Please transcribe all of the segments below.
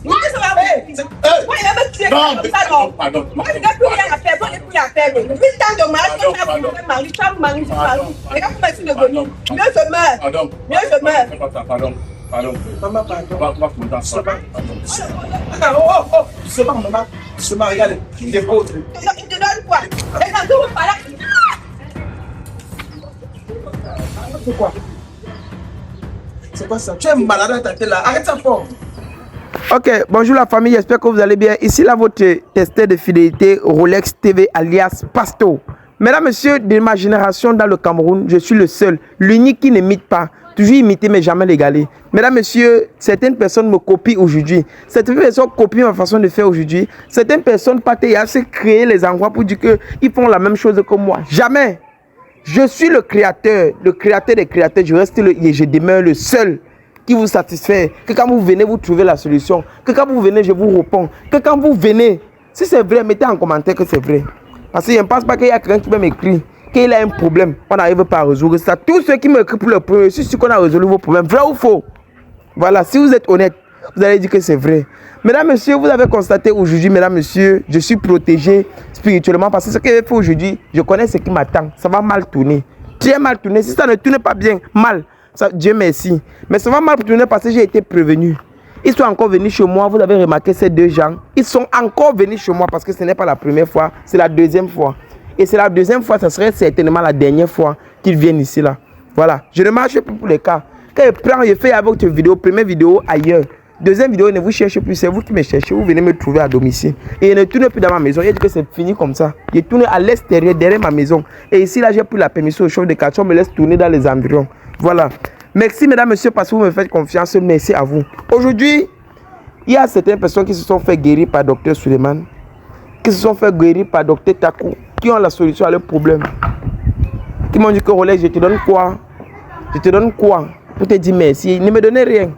Moi, ça va. Moi, il va me tuer comme ça, non. Moi, je n'ai plus rien à faire. Moi, je n'ai plus rien à faire. 8 ans de mariage, quand tu as voulu faire mari, tu as marié, tu as marié. Regarde comment tu es devenu. Mieux je meurs. Mieux je meurs. Pardon. Maman, pardon. Seulement, maman. Seulement, regarde. Il dépose. Il te donne quoi? Regarde, vous parlez. C'est quoi? C'est quoi ça? Tu es malade à ta tête là. Arrête ça fort. Ok, bonjour la famille, j'espère que vous allez bien. Ici là, votre testeur de fidélité Rolex TV alias Pasto. Mesdames, messieurs, de ma génération dans le Cameroun, je suis le seul, l'unique qui n'imite pas. Toujours imité mais jamais l'égaler. Mesdames, messieurs, certaines personnes me copient aujourd'hui. Certaines personnes copient ma façon de faire aujourd'hui. Certaines personnes partent et se créer les endroits pour dire qu'ils font la même chose que moi. Jamais. Je suis le créateur des créateurs. Je reste et je demeure le seul qui vous satisfait. Que quand vous venez, vous trouvez la solution. Que quand vous venez, je vous réponds. Que quand vous venez, si c'est vrai, mettez en commentaire que c'est vrai. Parce que je ne pense pas qu'il y a quelqu'un qui va m'écrire qu'il a un problème, on n'arrive pas à résoudre ça. Tous ceux qui m'écrivent pour le premier, je suis sûr qu'on a résolu vos problèmes. Vrai ou faux? Voilà, si vous êtes honnête, vous allez dire que c'est vrai. Mesdames, messieurs, vous avez constaté aujourd'hui, mesdames, messieurs, je suis protégé spirituellement parce que ce que j'ai fait aujourd'hui, je connais ce qui m'attend. Ça va mal tourner. Très mal tourner. Si ça ne tourne pas bien, mal, ça, Dieu merci. Mais ça va mal tourner parce que j'ai été prévenu. Ils sont encore venus chez moi, vous avez remarqué ces deux gens. Ils sont encore venus chez moi parce que ce n'est pas la première fois, c'est la deuxième fois. Et c'est la deuxième fois, ça serait certainement la dernière fois qu'ils viennent ici là. Voilà, je ne marche plus pour les cas. Quand je prends, je fais avec votre vidéo, première vidéo ailleurs. Deuxième vidéo, ne vous cherchez plus, c'est vous qui me cherchez, vous venez me trouver à domicile. Et je ne tourne plus dans ma maison, il dit que c'est fini comme ça. Je tourne à l'extérieur, derrière ma maison. Et ici là, j'ai pris la permission au chef de quartier, on me laisse tourner dans les environs. Voilà. Merci mesdames, messieurs, parce que vous me faites confiance, merci à vous. Aujourd'hui, il y a certaines personnes qui se sont fait guérir par Dr Suleiman, qui se sont fait guérir par Dr Takou, qui ont la solution à leurs problèmes. Qui m'ont dit que Rolex, je te donne quoi? Je te donne quoi? Pour te dire merci. Ne me donnez rien.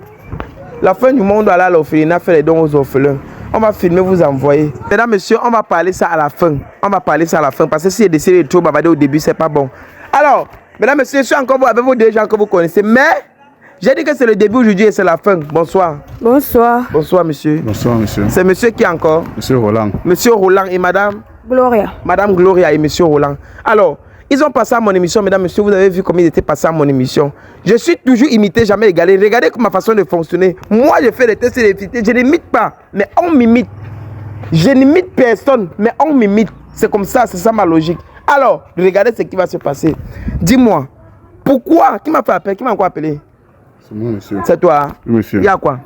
La fin du monde, on va aller à l'orphelinat faire les dons aux orphelins. On va filmer, vous envoyer. Mesdames, messieurs, on va parler ça à la fin. On va parler ça à la fin. Parce que si j'ai décidé de trop bavarder au début, c'est pas bon. Alors, mesdames, messieurs, je suis encore avec vos deux gens que vous connaissez. Mais, j'ai dit que c'est le début aujourd'hui et c'est la fin. Bonsoir. Bonsoir. Bonsoir, monsieur. Bonsoir, monsieur. C'est monsieur qui encore? Monsieur Roland. Monsieur Roland et madame? Gloria. Madame Gloria et monsieur Roland. Alors, ils ont passé à mon émission, mesdames, messieurs, vous avez vu comment ils étaient passés à mon émission. Je suis toujours imité, jamais égalé. Regardez ma façon de fonctionner. Moi, je fais des tests et des fichiers. Je n'imite pas, mais on m'imite. Je n'imite personne, mais on m'imite. C'est comme ça, c'est ça ma logique. Alors, regardez ce qui va se passer. Dis-moi, pourquoi? Qui m'a fait appeler? Qui m'a encore appelé? C'est moi, monsieur. C'est toi? Oui, monsieur. Il y a quoi?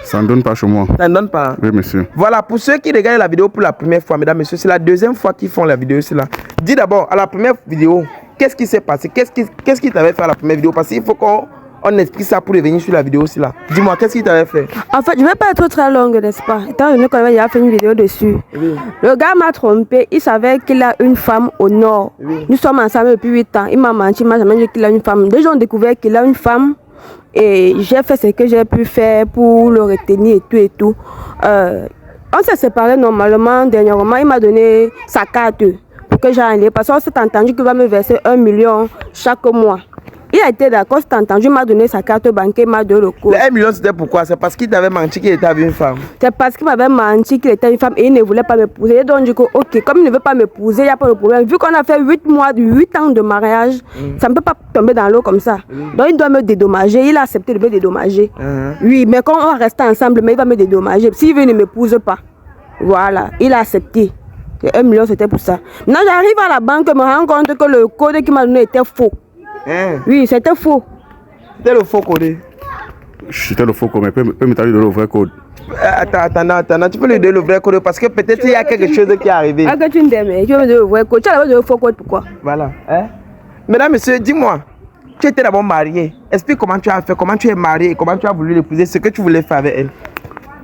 Ça ne donne pas chez moi. Ça ne donne pas? Oui, monsieur. Voilà, pour ceux qui regardent la vidéo pour la première fois, mesdames, messieurs, c'est la deuxième fois qu'ils font la vidéo, c'est là. Dis d'abord, à la première vidéo, qu'est-ce qui s'est passé? Qu'est-ce qui t'avait fait à la première vidéo? Parce qu'il faut qu'on explique ça pour revenir sur la vidéo aussi là. Dis-moi, qu'est-ce qui t'avait fait? En fait, je ne vais pas être très longue, n'est-ce pas? Étant donné qu'on avait fait une vidéo dessus. Oui. Le gars m'a trompé. Il savait qu'il a une femme au nord. Oui. Nous sommes ensemble depuis 8 ans. Il m'a menti, il m'a jamais dit qu'il a une femme. Déjà, on a découvert qu'il a une femme. Et j'ai fait ce que j'ai pu faire pour le retenir et tout. On s'est séparés normalement. Dernièrement, il m'a donné sa carte pour que j'aille. Parce qu'on s'est entendu qu'il va me verser 1 million chaque mois. Il a été d'accord, s'est entendu, il m'a donné sa carte bancaire, il m'a donné le code. Le 1 million, c'était pourquoi? C'est parce qu'il t'avait menti qu'il était avec une femme. C'est parce qu'il m'avait menti qu'il était une femme et il ne voulait pas m'épouser. Donc, du coup, ok, comme il ne veut pas m'épouser, il n'y a pas de problème. Vu qu'on a fait 8 ans de mariage, ça ne peut pas tomber dans l'eau comme ça. Donc, il doit me dédommager. Il a accepté de me dédommager. Oui, mais quand on va rester ensemble, mais il va me dédommager. S'il veut, il ne m'épouse pas. Voilà, il a accepté. 1 million, c'était pour ça. Maintenant, j'arrive à la banque, je me rends compte que le code qu'il m'a donné était faux. Oui, c'était faux. C'était le faux code. C'était le faux code, mais peut me donner le vrai code. Attends, tu peux lui donner le vrai code parce que peut-être il y a quelque chose qui est arrivé. Ah, que tu me dis, tu veux me donner le vrai code. Tu as le faux code, pourquoi? Voilà. Mesdames, messieurs, dis-moi, tu étais d'abord marié. Explique comment tu as fait, comment tu es marié et comment tu as voulu l'épouser, ce que tu voulais faire avec elle.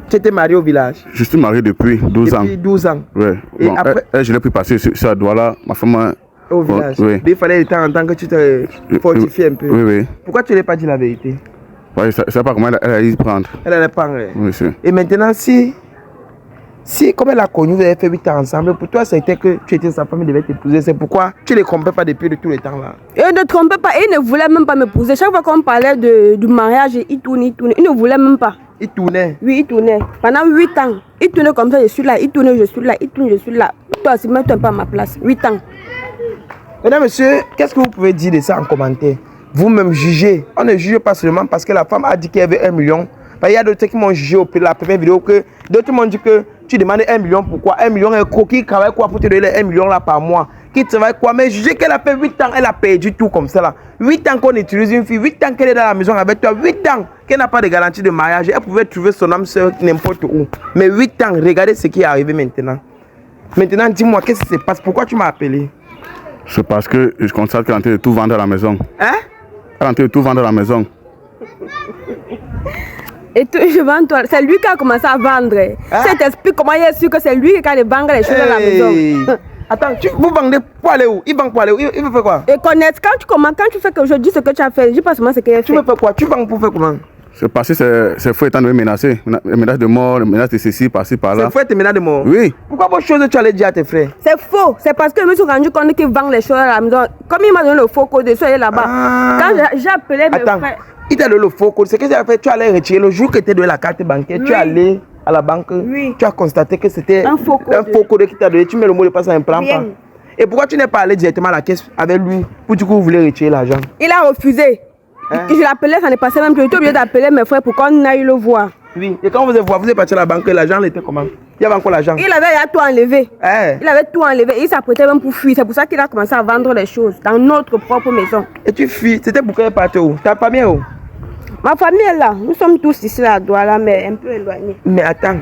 Tu étais marié au village? Je suis marié depuis 12 ans. Depuis 12 ans. Ouais. Et Bon, après... je l'ai pu passer sur la doigt-là. Ma femme. Au village. Oui. Il fallait en tant que tu te fortifies un peu. Oui, oui. Pourquoi tu ne lui as pas dit la vérité? Ouais, je ne sais pas comment elle a dû prendre. Elle n'allait pas. Oui, monsieur. Et maintenant, si comme elle a connu, vous avez fait 8 ans ensemble, pour toi, c'était que tu étais sa femme, il devait t'épouser. C'est pourquoi tu ne les trompais pas depuis tout le temps là. Il ne trompait pas, il ne voulait même pas m'épouser. Chaque fois qu'on parlait du mariage, il tourne. Il ne voulait même pas. Il tournait. Oui, il tournait. Pendant 8 ans. Il tournait comme ça, je suis là. Il tournait, je suis là. Il tourne, je suis là. Toi aussi, mets-toi un peu à ma place. 8 ans. Mesdames, messieurs, qu'est-ce que vous pouvez dire de ça en commentaire? Vous-même jugez. On ne juge pas seulement parce que la femme a dit qu'elle avait 1 million. Il y a d'autres qui m'ont jugé au la première vidéo que d'autres m'ont dit que tu demandes 1 million. Pourquoi 1 million est qui travaille quoi pour te donner 1 million là par mois? Qui travaille quoi? Mais jugez qu'elle a fait 8 ans, elle a perdu tout comme ça là. 8 ans qu'on utilise une fille, 8 ans qu'elle est dans la maison avec toi, 8 ans qu'elle n'a pas de garantie de mariage. Elle pouvait trouver son âme sœur n'importe où. Mais 8 ans, regardez ce qui est arrivé maintenant. Maintenant, dis-moi, qu'est-ce qui se passe? Pourquoi tu m'as appelé? C'est parce que je constate qu'elle est en train de tout vendre à la maison. Hein? Elle est en train de tout vendre à la maison. Et tout, je vends toi. C'est lui qui a commencé à vendre. Hein? Je t'explique comment il est sûr que c'est lui qui a de vendre les choses à la maison. Attends, vous vendez pour aller où? Il vend pour aller où? Il veut faire quoi? Et connaître, quand tu fais que je dis ce que tu as fait, je dis pas seulement ce qu'il a fait. Tu veux faire quoi? Tu vends pour faire comment? C'est parce que c'est faux étant donné menacé. Menace de mort, menace de ceci, par-ci, par-là. C'est frère te menace de mort? Oui. Pourquoi vos choses tu allais dire à tes frères? C'est faux. C'est parce que je me suis rendu compte qu'il vend les choses à la maison. Comme il m'a donné le faux code, je suis allé là-bas. Quand j'ai appelé mes Attends, frères. il t'a donné le faux code. Ce que tu as fait, tu allais retirer le jour que tu as donné la carte bancaire. Tu es allé à la banque. Oui. Tu as constaté que c'était Un faux code qui t'a donné. Tu mets le mot de passe, ça ne prend Bien. pas. Et pourquoi tu n'es pas allé directement à la caisse avec lui pour du coup vous voulez retirer l'argent? Il a refusé. Hein? Je l'appelais, ça ne passait même plus. J'étais obligé d'appeler mes frères pour qu'on aille le voir. Oui. Et quand vous êtes voir, vous êtes parti à la banque, l'argent était comment? Il y avait encore l'argent. Il avait tout enlevé. Hein? Il avait tout enlevé. Il s'apprêtait même pour fuir. C'est pour ça qu'il a commencé à vendre les choses dans notre propre maison. Et tu fuis. C'était pour qu'elle parte où? Ta famille est où? Ma famille est là. Nous sommes tous ici à Douala, mais un peu éloignés. Mais attends.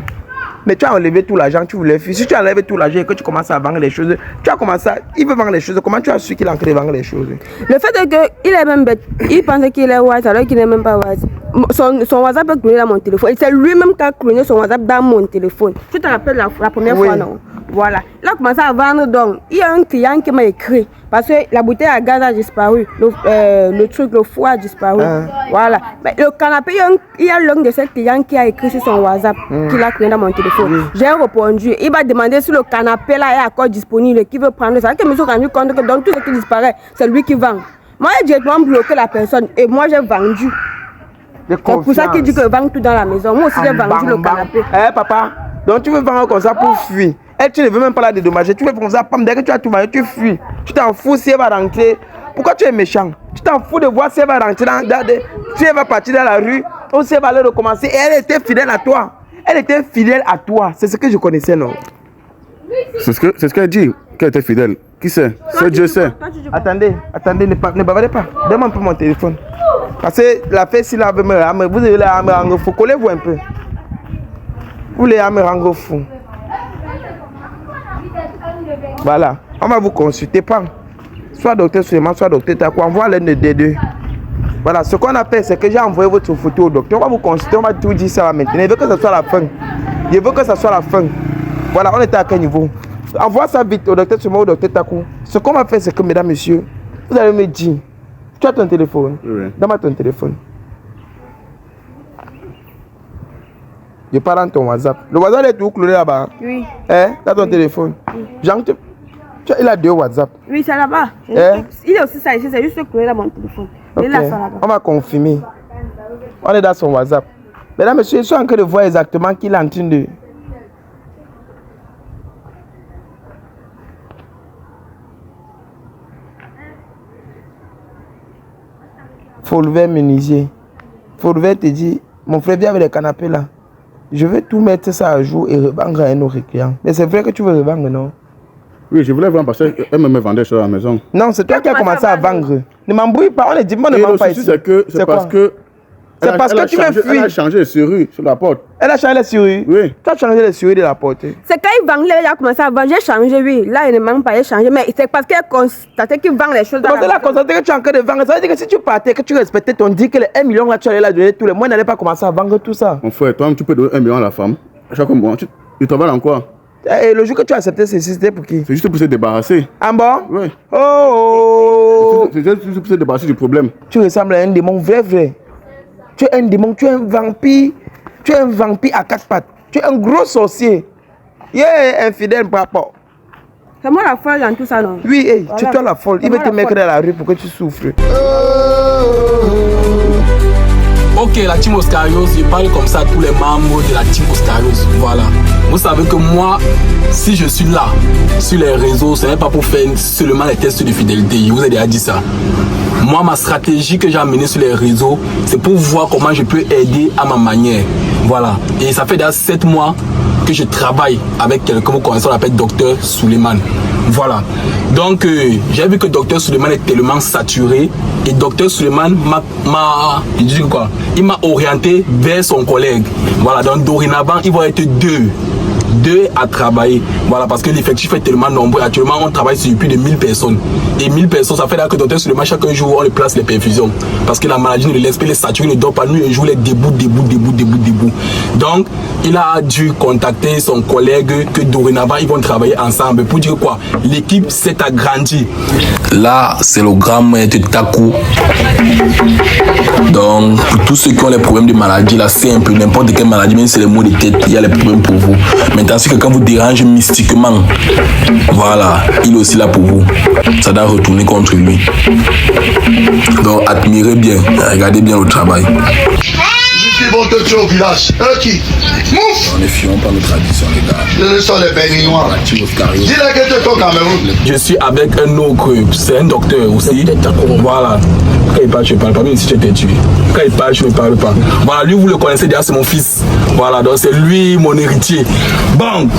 Mais tu as enlevé tout l'argent, tu voulais fuir. Si tu enlèves tout l'argent et que tu commences à vendre les choses, tu as commencé à... Il veut vendre les choses. Comment tu as su qu'il est en train de vendre les choses? Le fait est qu'il est même bête. Il pensait qu'il est wise alors qu'il n'est même pas wise. Son WhatsApp est cloné dans mon téléphone. C'est lui-même qui a cloné son WhatsApp dans mon téléphone. Tu te rappelles la première Oui. fois, non? Voilà. Il a commencé à vendre donc. Il y a un client qui m'a écrit. Parce que la bouteille à gaz a disparu. Le foie a disparu. Voilà. Mais le canapé, il y a l'un de ces clients qui a écrit sur son WhatsApp, qu'il a cloné dans mon téléphone. J'ai répondu. Il va demander si le canapé là est encore disponible, qui veut prendre ça. Je me suis rendu compte que dans tout ce qui disparaît, c'est lui qui vend. Moi, j'ai directement bloqué la personne et moi, j'ai vendu. C'est pour ça qu'il dit que je vends tout dans la maison. Moi aussi, j'ai vendu le canapé. Eh, papa, donc tu veux vendre comme ça pour fuir. Et tu ne veux même pas la dédommager. Tu veux comme ça, dès que tu as tout vendu, tu fuis. Tu t'en fous si elle va rentrer. Pourquoi tu es méchant? Tu t'en fous de voir si elle va rentrer si elle va partir dans la rue, ou si elle va aller recommencer. Et elle était fidèle à toi. Elle était fidèle à toi. C'est ce que je connaissais, non? C'est ce qu'elle dit, qu'elle était fidèle. Qui sait? C'est Dieu sait. Attendez, ne bavardez pas. Donne-moi un peu mon téléphone. Parce que la fête, si la veut me rendre, vous avez la me rendre fou. Collez-vous un peu. Vous les me rendre fou. Voilà. On va vous consulter, pas. Soit docteur Suleiman, soit docteur Takou. Envoie l'un des deux. Voilà. Ce qu'on a fait, c'est que j'ai envoyé votre photo au docteur. On va vous consulter, on va tout dire ça maintenant. Je veux que ça soit la fin. Je veux que ça soit la fin. Voilà, on était à quel niveau? Envoie ça vite au docteur Suleiman, au docteur Takou. Ce qu'on va faire, c'est que, mesdames, messieurs, vous allez me dire. Tu as ton téléphone? Oui. Donne-moi ton téléphone. Je parle dans ton WhatsApp. Le WhatsApp est tout cloué là-bas. Oui. Hein? Tu as ton téléphone? Jean, il a 2 WhatsApp. Oui, c'est là-bas. Hein? Il est aussi ça ici, c'est juste cloué dans mon téléphone. Il est là, ça là-bas. On va confirmer. On est dans son WhatsApp. Mesdames, messieurs, je suis en train de voir exactement qu'il est en train de... Folver menuisier. Folver te dit, mon frère vient avec les canapés là. Je vais tout mettre ça à jour et revendre à un autre client. Mais c'est vrai que tu veux revendre, non? Oui, je voulais vendre parce qu'elle me vendait sur la maison. Non, c'est toi qui as commencé à vendre. Ne m'embrouille pas, on est dit, moi ne vends pas ici. C'est parce que... C'est parce que tu veux fuir. Elle a changé les serrures sur la porte. Elle a changé les serrures? Oui. Tu as changé les serrures de la porte? C'est quand il vendait, il a commencé à vendre. J'ai changé, oui. Là, il ne manque pas, il a changé. Mais c'est parce qu'il a constaté qu'il vend les choses dans Parce qu'elle a constaté que tu es en train de vendre. Ça veut dire que si tu partais, que tu respectais ton dit que les 1 million là, tu allais la donner tous les mois, n'allait pas commencer à vendre tout ça. Mon frère, toi, tu peux donner 1 million à la femme. Chaque mois, tu travailles en quoi? Et le jour que tu as accepté ceci, c'était pour qui? C'est juste pour se débarrasser. En bas? Oui. Oh! C'est juste pour se débarrasser du problème. Tu ressembles à un démon vrai. Tu es un démon, tu es un vampire. Tu es un vampire à 4 pattes. Tu es un gros sorcier. Yeah, infidèle par rapport. C'est moi la folle dans tout ça, non? Oui, hey, Voilà. tu es toi la folle. Il C'est veut moi te la mettre folle. dans la rue pour que tu souffres. Ok, la team Oscarios, je parle comme ça à tous les membres de la team Oscarios. Voilà. Vous savez que moi, si je suis là, sur les réseaux, ce n'est pas pour faire seulement les tests de fidélité. Je vous ai déjà dit ça. Moi, ma stratégie que j'ai amenée sur les réseaux, c'est pour voir comment je peux aider à ma manière. Voilà. Et ça fait déjà 7 mois que je travaille avec quelqu'un qu'on appelle Dr Suleiman. Voilà. Donc, j'ai vu que Dr Suleiman est tellement saturé et Dr Suleiman il m'a orienté vers son collègue. Voilà. Donc, dorénavant, il va être deux à travailler. Voilà, parce que l'effectif est tellement nombreux. Actuellement, on travaille sur plus de 1000 personnes. Et 1000 personnes, ça fait là que Dr Suleiman, chaque jour, on le place les perfusions. Parce que la maladie ne le laisse pas, les saturés ne dort pas. Nuit et jour, les debout. Donc, il a dû contacter son collègue que dorénavant, ils vont travailler ensemble. Pour dire quoi? L'équipe s'est agrandie. Là, c'est le grand maître Taku. Donc, pour tous ceux qui ont les problèmes de maladie, là, c'est un peu n'importe quelle maladie, même si c'est les maux de tête, il y a les problèmes pour vous. Maintenant, si quelqu'un vous dérange mystiquement, voilà, il est aussi là pour vous. Ça doit retourner contre lui. Donc, admirez bien, regardez bien le travail. Qui vont te tuer au village? Qui? Mouf! On ne fions pas nos traditions, les gars. Ce sont les Béninois. Dis-le que tu es au Cameroun. Je suis avec un autre, c'est un docteur aussi. Voilà. Quand il parle, je ne parle pas, même si tu étais tué. Quand il parle, je ne parle pas. Voilà, lui, vous le connaissez déjà, c'est mon fils. Voilà, donc c'est lui mon héritier. Bon,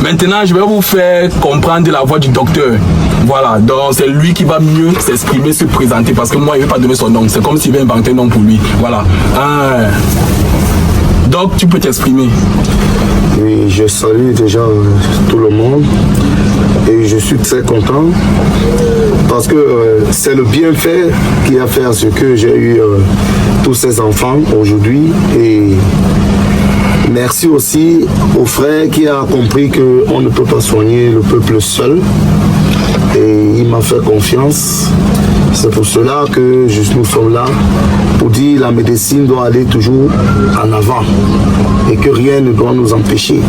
maintenant, je vais vous faire comprendre la voix du docteur. Voilà, donc c'est lui qui va mieux s'exprimer, se présenter, parce que moi, il ne veut pas donner son nom. C'est comme s'il veut inventer un nom pour lui. Voilà. Donc, tu peux t'exprimer. Oui, je salue déjà tout le monde et je suis très content parce que c'est le bienfait qui a fait à ce que j'ai eu tous ces enfants aujourd'hui et merci aussi au frère qui a compris qu'on ne peut pas soigner le peuple seul et il m'a fait confiance. C'est pour cela que nous sommes là pour dire que la médecine doit aller toujours en avant et que rien ne doit nous empêcher.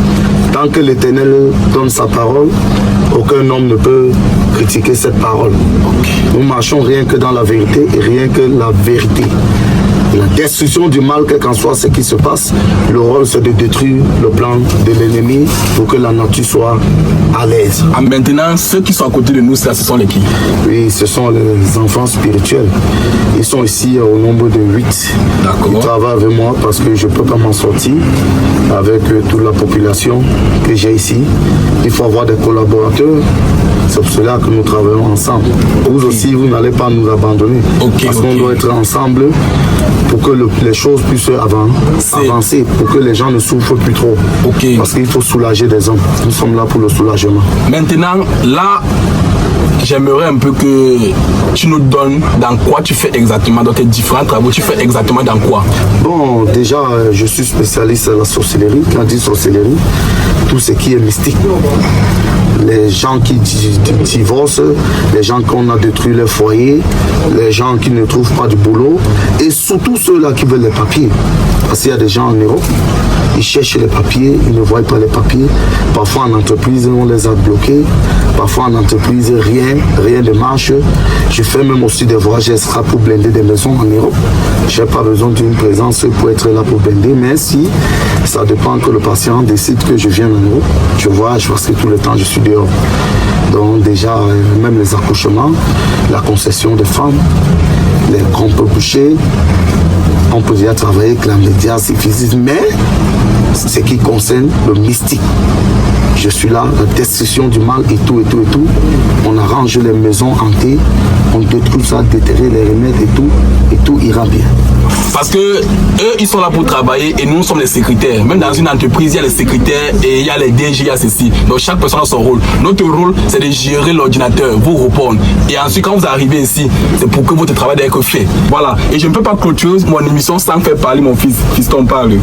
Tant que l'Éternel donne sa parole, aucun homme ne peut critiquer cette parole. Nous marchons rien que dans la vérité et rien que la vérité. La destruction du mal, quel qu'en soit ce qui se passe, le rôle c'est de détruire le plan de l'ennemi pour que la nature soit à l'aise. Maintenant, ceux qui sont à côté de nous, ce sont les qui? Oui, ce sont les enfants spirituels. Ils sont ici au nombre de 8. Ils travaillent avec moi parce que je ne peux pas m'en sortir avec toute la population que j'ai ici. Il faut avoir des collaborateurs. C'est pour cela que nous travaillons ensemble. Vous aussi, vous n'allez pas nous abandonner. Parce qu'on doit être ensemble pour que les choses puissent avancer, pour que les gens ne souffrent plus trop. Parce qu'il faut soulager des hommes. Nous sommes là pour le soulagement. Maintenant, là, j'aimerais un peu que tu nous donnes dans quoi tu fais exactement, dans tes différents travaux, tu fais exactement dans quoi? Bon, déjà, je suis spécialiste à la sorcellerie. Quand on dit sorcellerie, tout ce qui est mystique. Les gens qui divorcent, les gens qu'on a détruit leur foyer, les gens qui ne trouvent pas de boulot et surtout ceux-là qui veulent les papiers. Parce qu'il y a des gens en Europe, ils cherchent les papiers, ils ne voient pas les papiers. Parfois en entreprise, on les a bloqués. Parfois en entreprise, rien ne marche. Je fais même aussi des voyages extra pour blinder des maisons en Europe. Je n'ai pas besoin d'une présence pour être là pour blinder, mais si ça dépend que le patient décide que je viens en Europe, je voyage parce que tout le temps je suis dehors. Donc déjà, même les accouchements, la concession des femmes, les grompes bouchées, on peut déjà travailler avec la médiation physique, mais ce qui concerne le mystique. Je suis là, la destruction du mal et tout. On arrange les maisons hantées, on détruit ça, déterrer les remèdes et tout ira bien. Parce que eux, ils sont là pour travailler et nous sommes les secrétaires. Même dans une entreprise, il y a les secrétaires et il y a les DG, il y a ceci. Donc chaque personne a son rôle. Notre rôle, c'est de gérer l'ordinateur, vous répondre. Et ensuite, quand vous arrivez ici, c'est pour que votre travail doit être fait. Voilà. Et je ne peux pas clôturer mon émission sans faire parler mon fils. Fiston parle.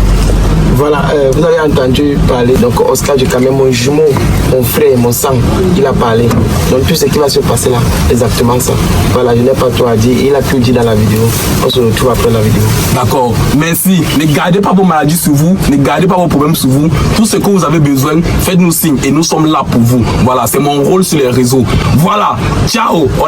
Voilà, vous avez entendu parler, donc Oscar Djekame, mon jumeau, mon frère, mon sang, il a parlé. Donc tout ce qui va se passer là, exactement ça. Voilà, je n'ai pas tout à dire, il a tout dit dans la vidéo. On se retrouve après la vidéo. D'accord, merci. Ne gardez pas vos maladies sur vous, ne gardez pas vos problèmes sur vous. Tout ce que vous avez besoin, faites-nous signe et nous sommes là pour vous. Voilà, c'est mon rôle sur les réseaux. Voilà, ciao. On...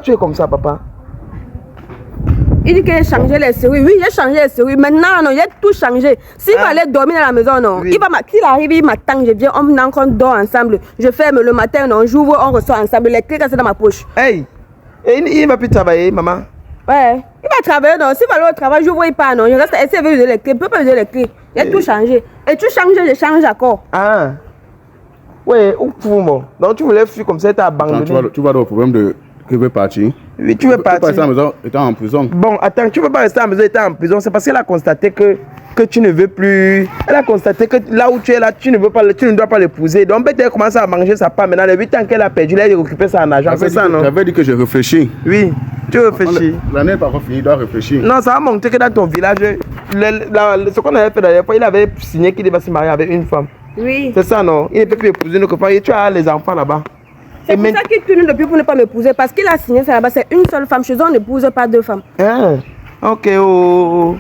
tu es comme ça, papa? Il dit qu'il a changé les séries. Oui, j'ai changé les séries. Maintenant, non, il a tout changé. S'il va aller dormir dans la maison, non. Oui. S'il arrive, il m'attend, je viens, on dort ensemble. Je ferme le matin, non, j'ouvre, on ressort ensemble. Les clés restent dans ma poche. Hey! Et il ne va plus travailler, maman? Ouais. Il va travailler, non. S'il va aller au travail, j'ouvre, il part, non. Je reste, essayer de user les clés. Il ne peut pas user les clés. Il a tout changé. Et tu changes, je change encore. Ah! Ouais, où pour moi? Donc tu voulais fuir comme ça, tu as abandonné. Tu vas avoir le problème de que veut partir. Oui, tu veux partir. Tu peux pas rester à la maison étant en prison. Bon, attends, tu ne veux pas rester à la maison étant en prison. C'est parce qu'elle a constaté que tu ne veux plus. Elle a constaté que là où tu es là, tu ne dois pas l'épouser. Donc peut-être commencer à manger sa part. Maintenant, les 8 ans qu'elle a perdu, elle a récupéré ça en argent. C'est ça, non? J'avais dit que je réfléchis. Oui, tu réfléchis. L'année n'est pas encore finie, il doit réfléchir. Non, ça va montrer que dans ton village, ce qu'on avait fait la dernière fois, il avait signé qu'il devait se marier avec une femme. Oui. C'est ça, non? Il ne peut plus épouser une autre femme. Et tu as les enfants là-bas. C'est pour ça qu'il tourne depuis pour ne pas m'épouser. Parce qu'il a signé ça là-bas, c'est une seule femme. Chez eux, on n'épouse pas 2 femmes. Ah, ok, oh.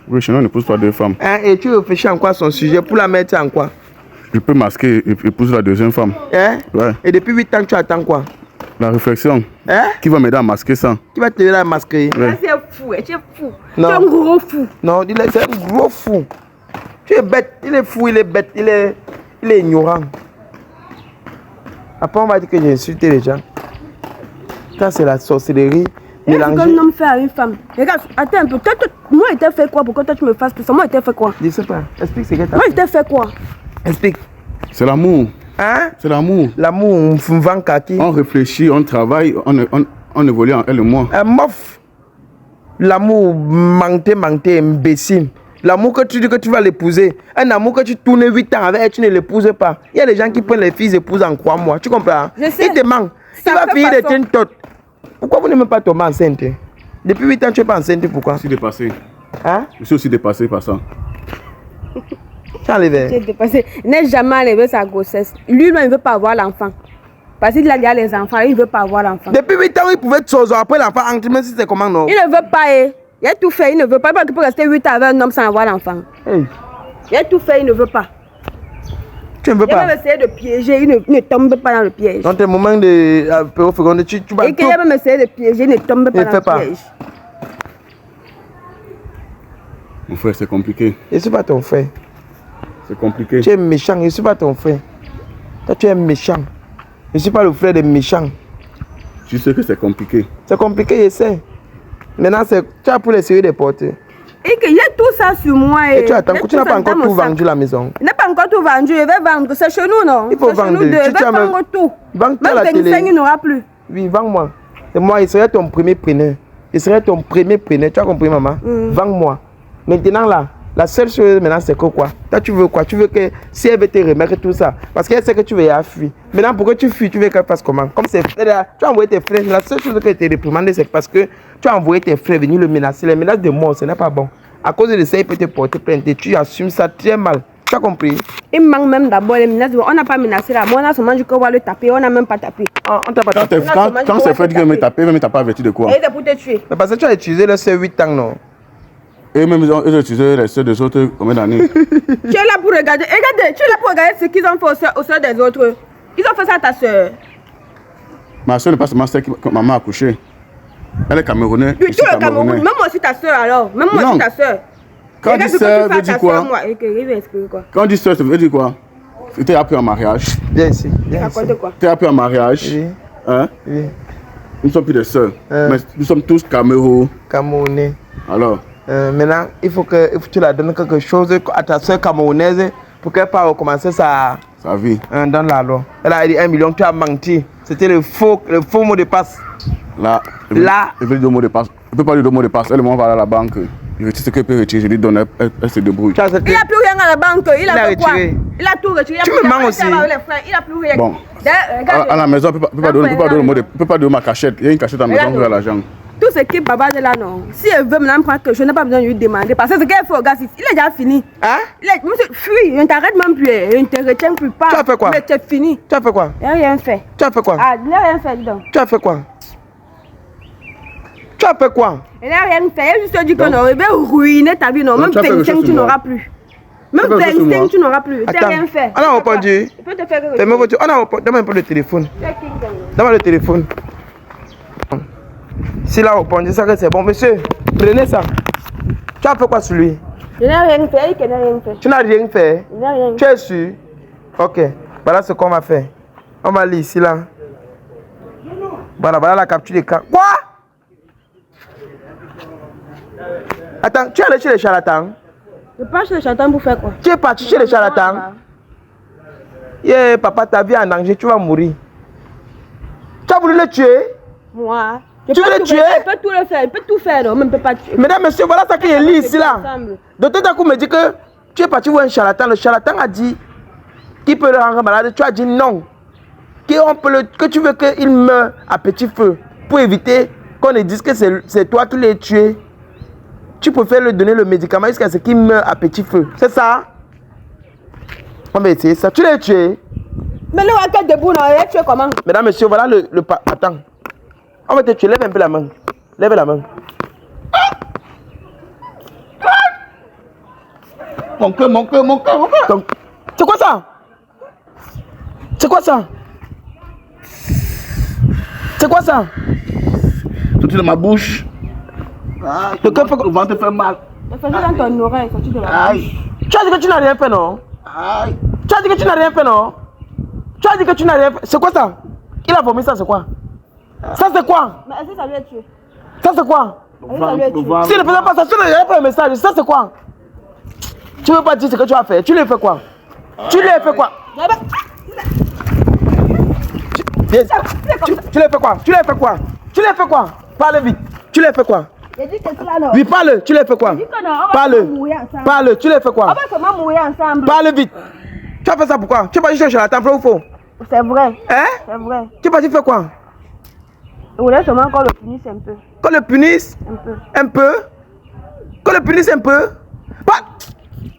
Oui, chez nous, on n'épouse pas 2 femmes. Et tu réfléchis en quoi son sujet pour la mettre en quoi? Je peux masquer et épouser la deuxième femme. Ouais. Et depuis 8 ans, tu attends quoi? La réflexion. Qui va m'aider à masquer ça? Qui va t'aider à masquer? Ouais. Tu es fou, tu es fou. Non. Tu es un gros fou. Non, c'est un gros fou. Tu es bête, il est fou, il est bête, il est ignorant. Après, on va dire que j'ai insulté les gens. Ça, c'est la sorcellerie mélangée. C'est qu'un homme fait à une femme. Regarde, attends un peu. Moi, il t'a fait quoi pour que toi tu me fasses tout ça? Moi, il t'a fait quoi? Je sais pas. Explique ce que t'as Moi, il t'a fait quoi? Explique. C'est l'amour. Hein? C'est l'amour. L'amour, on vend kaki. On réfléchit, on travaille, on évolue en elle et moi. Un mof. L'amour menté, imbécile. L'amour que tu dis que tu vas l'épouser. Un amour que tu tournes 8 ans avec et tu ne l'épouses pas. Il y a des gens qui prennent les filles épouses en 3 mois. Tu comprends? Je sais. Il te manque. Il va finir de te tot. Pourquoi vous n'aimez pas tomber enceinte? Depuis 8 ans, tu n'es pas enceinte, pourquoi? Je suis dépassé. Hein? Je suis aussi dépassé par ça. Tu as enlevé. Tu es dépassé. Il n'a jamais enlevé sa grossesse. Lui, il ne veut pas avoir l'enfant. Parce qu'il a déjà les enfants, il ne veut pas avoir l'enfant. Depuis 8 ans, il pouvait te sauver après l'enfant. Même si c'est comment, non? Il ne veut pas. Il a tout fait, il ne veut pas. Il peut rester 8 ans avec un homme sans avoir l'enfant. Hey. Il a tout fait, il ne veut pas. Tu ne veux pas? Il va essayer de piéger, il ne tombe pas dans le piège. Dans tes moments de fécondité, tu vas et qu'il va essayer de piéger, il ne tombe pas dans le piège. Mon frère, c'est compliqué. Je ne suis pas ton frère. C'est compliqué. Tu es méchant, je ne suis pas ton frère. Toi, tu es méchant. Je ne suis pas le frère des méchants. Tu sais que c'est compliqué. C'est compliqué, je sais. Maintenant, tu as pour les séries des portes. Et qu'il y a tout ça sur moi. Et tu attends, tu n'as pas encore tout vendu la maison. Il n'a pas encore tout vendu, je vais vendre. C'est chez nous, non? Il faut vendre. Je vais vendre tout. Vends même la télé. il n'aura plus. Oui, vends-moi. Et moi, il serait ton premier preneur. Il serait ton premier preneur. Tu as compris, maman? Vends-moi. Maintenant, là, la seule chose maintenant, c'est que quoi? Toi, tu veux quoi? Tu veux que si elle veut te remettre tout ça, parce qu'elle sait que tu veux y fuir. Maintenant, pourquoi tu fuis? Tu veux qu'elle fasse comment? Comme c'est frère, tu as envoyé tes frères. La seule chose que tu as réprimandé, c'est parce que tu as envoyé tes frères venir le menacer. Les menaces de mort, ce n'est pas bon. À cause de ça, il peut te porter plainte. Et tu assumes ça très mal. Tu as compris? Il manque même d'abord les menaces. On n'a pas menacé là. Moi, on a seulement dit qu'on va le taper. On n'a même pas tapé. On t'a pas tapé. Quand c'est fait qu'il me taper, même il t'a pas averti de quoi? Et c'est pour te tuer. Mais parce que tu as utilisé le C8 ans, non? Et même ils ont utilisé les sœurs des autres combien d'années? Tu es là pour regarder. Regardez, tu es là pour regarder ce qu'ils ont fait aux sœurs des autres. Ils ont fait ça à ta soeur. Ma soeur n'est pas seulement celle que maman a accouché. Elle est camerounaise. Tu es au Cameroun. Même moi aussi ta soeur alors. Même moi aussi ta soeur. Quand on dit sœur, veut dire quoi? Quand on dit sœur, ça veut dire quoi? Tu t'es appris en mariage. Viens ici. Raconte quoi? Tu es appris en mariage. Oui. Hein? Oui. Nous ne sommes plus des sœurs. Mais nous sommes tous Camerounais. Alors? Maintenant, il faut que tu la donnes quelque chose à ta soeur camerounaise pour qu'elle puisse recommencer sa vie. Dans la loi. Elle a dit 1 million, tu as menti. C'était le faux mot de passe. Là. Elle veut dire le mot de passe. Elle ne peut pas dire le mot de passe. Elle va aller à la banque. Il retire ce qu'elle peut retirer. Je lui donne, elle se débrouille. Il n'a plus rien à la banque. Il a fait quoi? Il a tout retiré. Tu me mens aussi. Il n'a plus rien. Bon. À la maison, elle ne peut pas donner ma cachette. Il y a une cachette à la maison pour l'argent. Tout ce qui est baba de là, non. Si elle veut maintenant prendre que je n'ai pas besoin de lui demander. Parce que ce qu'elle fait au gars, il est déjà fini. Hein? Monsieur, fuis, je ne t'arrête même plus. Je ne te retiens plus pas. Tu as fait quoi? Mais c'est fini. Tu as fait quoi? Il n'a rien fait. Tu as fait quoi? Ah, il n'a rien fait, dis donc. Tu as fait quoi? Tu as fait quoi? Il n'a rien fait. Il a juste dit que non, il va ruiner ta vie. Non, même 25, tu n'auras plus. Même 25, tu n'auras plus. Tu n'as rien fait. On a répondu. Il peut te faire on a répondu. Donne-moi un peu le téléphone. Donne-moi le téléphone. Si là, on dit ça que c'est bon. Monsieur, prenez ça. Tu as fait quoi sur lui? Je n'ai rien fait, il n'a rien fait. Tu n'as rien fait? Il n'a rien fait. Tu es sûr? Ok. Voilà ce qu'on va faire. On va aller ici, là. Voilà la capture des cas. Quoi? Attends, tu es allé chez les charlatans? Je pars chez les charlatans pour faire quoi? Tu es parti chez les charlatans? Yeah, papa, ta vie en danger, tu vas mourir. Tu as voulu le tuer? Moi? Tu veux le tuer? Il peut tout le faire, il peut tout faire, non, mais il ne peut pas tuer. Mesdames, messieurs, voilà ça qu'il y a ici, là. Donc, tout à coup, me dit que tu es parti voir un charlatan. Le charlatan a dit qu'il peut le rendre malade. Tu as dit non. Que tu veux qu'il meure à petit feu pour éviter qu'on ne dise que c'est toi qui l'as tué. Tu préfères lui donner le médicament jusqu'à ce qu'il meure à petit feu. C'est ça? On va essayer ça. Tu l'as tué? Mais le waquet debout, non, il est tué comment? Mesdames, messieurs, voilà le attends. On va te tuer. Lève un peu la main. Lève la main. Mon cœur. C'est quoi ça? C'est quoi ça? C'est quoi ça? Tout est dans ma bouche. Le cœur fait... Le ventre fait mal. Ça fait dans ton oreille, sorti de la bouche. Tu as dit que tu n'as rien fait, non? Tu as dit que tu n'as rien fait, non? Tu as dit que tu n'as rien fait. C'est quoi ça? Il a vomi ça, c'est quoi? Ça, c'est quoi? Mais est-ce que ça lui a tué? Ça, c'est quoi? S'il ne faisait pas ça, tu n'aurais pas un message. Ça, c'est quoi? Tu ne veux pas dire ce que tu as fait. Tu lui as fait quoi? Tu lui as fait quoi? Tu lui as fait quoi? Tu lui as fait quoi? Tu lui as fait quoi? Parle vite. Tu lui as fait quoi? J'ai dit que c'est là, non. Oui, parle. Tu lui as fait quoi? Parle. Parle. Tu lui as fait quoi? On va seulement mourir ensemble. Parle vite. Tu as fait ça pourquoi? Tu es parti chercher la temple ou faux? C'est vrai. Hein? C'est vrai. Tu es parti faire quoi? Je voulais seulement qu'on le punisse un peu. Qu'on le punisse? Un peu. Un peu? Qu'on le punisse un peu? Pas.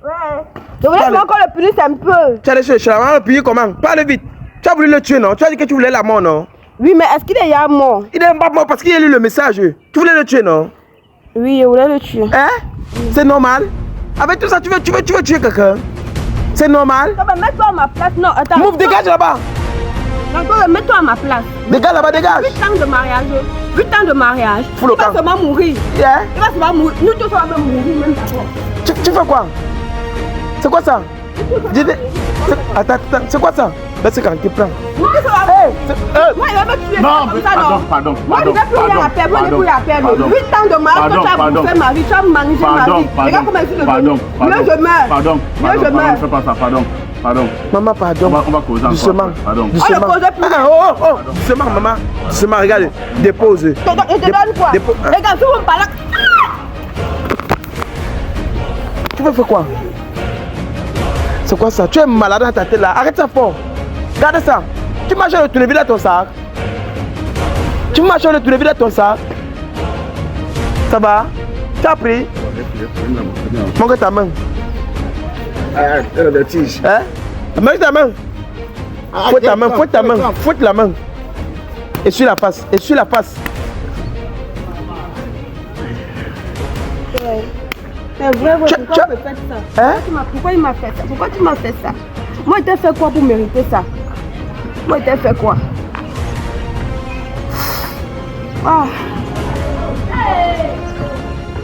Ouais. Je voulais seulement qu'on le punisse un peu. Tu as allé chercher la main, le punir comment? Parle vite. Tu as voulu le tuer, non? Tu as dit que tu voulais la mort, non? Oui, mais est-ce qu'il est déjà mort? Il n'est pas mort parce qu'il a lu le message. Tu voulais le tuer, non? Oui, je voulais le tuer. Hein? C'est normal? Avec tout ça, tu veux tuer quelqu'un? C'est normal? Non, mais mets-toi à ma place. Non, attends. Move, dégage là-bas. Non, mets-toi à ma place. Dégage là-bas, dégage. 8 ans de mariage. 8 ans de mariage. Fous le Il va camp. seulement mourir. Yeah. Il va seulement mourir. Nous tous, on va même mourir, même d'abord. Tu fais quoi? C'est quoi ça? Attends, c'est quoi ça? Ben c'est quand tu prends. Nous tous, on va mourir. Moi, il va me tuer. Non, comme ça, non. pardon. Moi, je ne vais plus rien à faire. Moi, je ne vais plus rien à faire. 8 ans de mariage, toi, tu as bouffé ma vie. Tu as mangé ma vie. Regarde comment je suis devenue. Mieux je meurs. Pardon. meurs. Fais pas ça, pardon. Maman, pardon. On va causer doucement. encore. Pardon. Doucement. On ne cause plus. Oh. Doucement, maman. Doucement, regarde. Dépose. Je te donne quoi? Regarde, si vous me parlez. Tu veux faire quoi? C'est quoi ça? Tu es malade dans ta tête là. Arrête ça fort. Regarde ça. Tu marches le tournevis dans ton sac. Tu marches le tournevis dans ton sac. Ça va? Tu as pris? Montre ta main. Elle a des tiges. Hein? Montre ta main. Fouette ta main, fouette ta main, fouette la main. Essuie la face, essuie la face. C'est vrai, pourquoi tu me fais ça? Hein? Pourquoi il m'a fait ça? Pourquoi tu m'as fait ça? Moi, il t'a fait quoi pour mériter ça? Moi, il t'a fait quoi? Ah.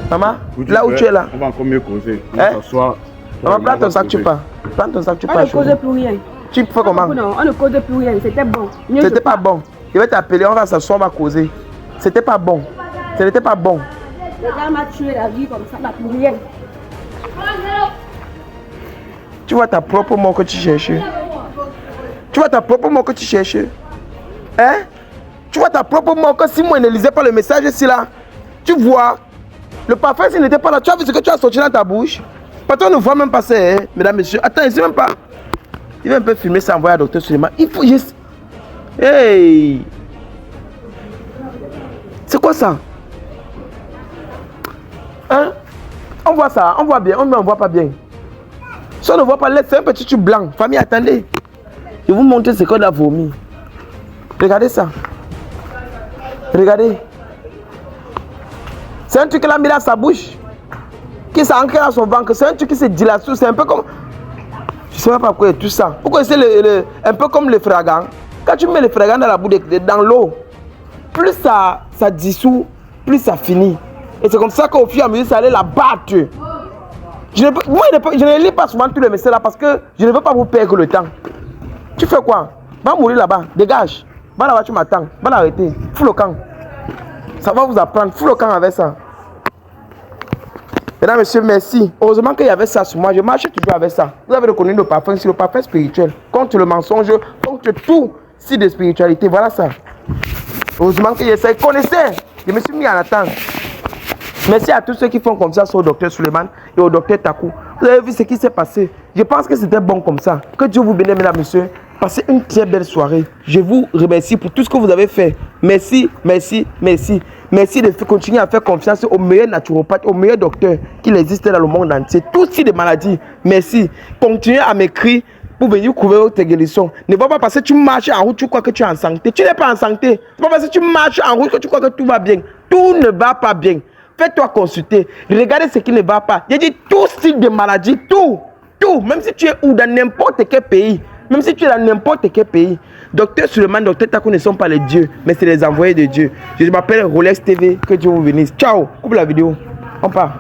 Maman, là où tu es là. On va encore mieux causer. On Hein? va s'asseoir. Maman, prends ton sac, tu pars. Prends ton sac, tu On pars. ne cause plus rien. Tu fais comment? Non, on ne cause plus rien. C'était bon. Mieux C'était je pas pars. bon. Je vais t'appeler, on va s'asseoir, on va causer. C'était pas bon. Ce n'était pas bon. Le gars m'a tué la vie comme ça, là, pour rien. Tu vois ta propre mort que tu cherches. Tu vois ta propre mort que tu cherches. Hein? Tu vois ta propre mort que si moi ne lisais pas le message ici là, tu vois, le parfum s'il n'était pas là, tu as vu ce que tu as sorti dans ta bouche? Parce qu'on ne voit même pas ça, hein, mesdames, messieurs. Attends, il ne sait même pas. Il va un peu filmer ça, envoyer à docteur Suleiman. Il faut juste... Hey! C'est quoi ça? Hein? On voit ça, on voit bien, on ne voit pas bien. Si on ne voit pas, c'est un petit tube blanc. Famille, attendez. Je vais vous montrer ce qu'on a vomi. Regardez ça. Regardez. C'est un truc qu'il a mis dans sa bouche. Qui s'est ancré dans son ventre. C'est un truc qui se dilate. C'est un peu comme... Je ne sais pas pourquoi il y a tout ça. Vous connaissez un peu comme le fragan. Quand tu mets le fragan dans la boue, dans l'eau, plus ça dissout, plus ça finit. Et c'est comme ça qu'au fur et à mesure, ça allait la battre. Je ne lis pas souvent tous les messages là parce que je ne veux pas vous perdre le temps. Tu fais quoi? Va mourir là-bas, dégage. Va là-bas, tu m'attends. Va l'arrêter. Fous le camp. Ça va vous apprendre. Fous le camp avec ça. Mesdames, messieurs, merci. Heureusement qu'il y avait ça sur moi. Je marche toujours avec ça. Vous avez reconnu le parfum, c'est le parfum spirituel. Contre le mensonge, contre tout si de spiritualité. Voilà ça. Heureusement qu'il y a ça. Connaissez. Je me suis mis en attente. Merci à tous ceux qui font comme ça sur le docteur Suleiman et au docteur Takou. Vous avez vu ce qui s'est passé. Je pense que c'était bon comme ça. Que Dieu vous bénisse, mesdames, messieurs. Passez une très belle soirée. Je vous remercie pour tout ce que vous avez fait. Merci, merci, merci. Merci de continuer à faire confiance aux meilleurs naturopathes, aux meilleurs docteurs qu'il existe dans le monde entier. Tous types de maladies. Merci. Continuez à m'écrire pour venir couvrir votre guérison. Ne va pas parce que tu marches en route, tu crois que tu es en santé. Tu n'es pas en santé. Ce n'est pas parce que tu marches en route que tu crois que tout va bien. Tout ne va pas bien. Fais-toi consulter. Regardez ce qui ne va pas. J'ai dit tout style de maladie. Tout. Tout. Même si tu es où dans n'importe quel pays. Même si tu es dans n'importe quel pays. Docteur Suleiman, docteur Takou ne sont pas les dieux, mais c'est les envoyés de Dieu. Je m'appelle Rolex TV. Que Dieu vous bénisse. Ciao. Coupe la vidéo. On part.